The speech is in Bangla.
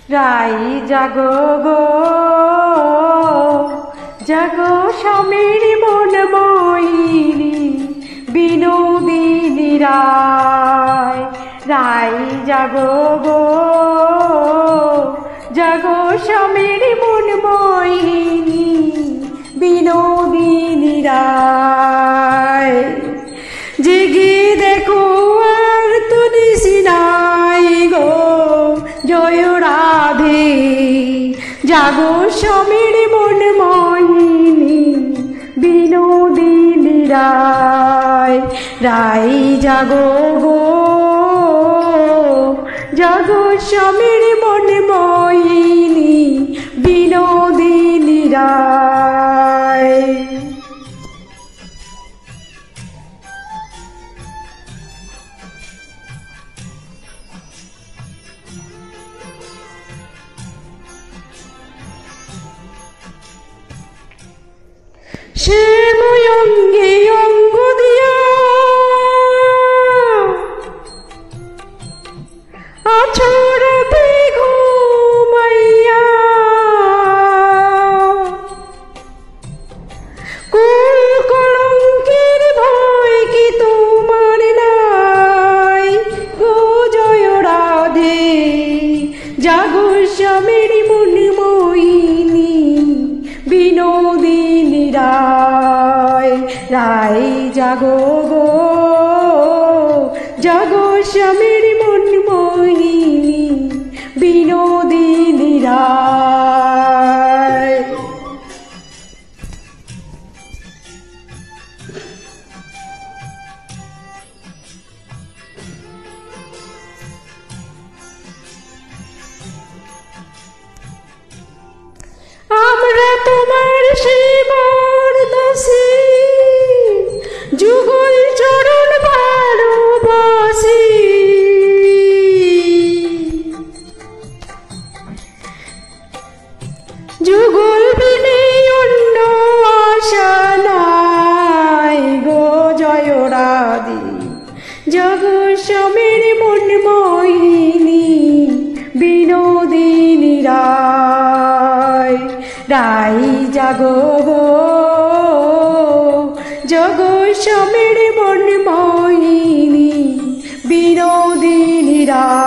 রাই জাগো গো জাগো স্বামীর মন ময়ূরী বিনোদিনী রায়। রাই জাগো গো জাগো স্বামীর মন ময়ূরী বিনোদিনী রায়। জেগে দেখো আর তো নিশি নাই গো জয় রাধে। জাগো স্বামীর মন ময়ূরী বিনোদিনী রায়। রাই জাগো গো জাগো স্বামীর মন ময়ূরী বিনোদিনী রায়। শ্যাম অঙ্গে অঙ্গ দিয়া আছড়াতে ঘুমাইয়া কুল কলঙ্কের ভয় কি তোমার নাই গো জয় রাধে। জাগো স্বামীর মন ময়ূরী বিনোদিনী রায়। রাই জাগো গো জাগো স্বামীর মন ময়ূরী বিনোদিনী রায়। আমরা তোমার সেবার দাসী যুগল চরণ ভালোবাসি। যুগল বিনে অন্য আশা নাই গো জয় রাধে। জাগো স্বামীর মন ময়ূরী বিনোদিনী রায়। রাই জাগো গো জাগো স্বামীর মন ময়ূরী বিনোদিনী রায়।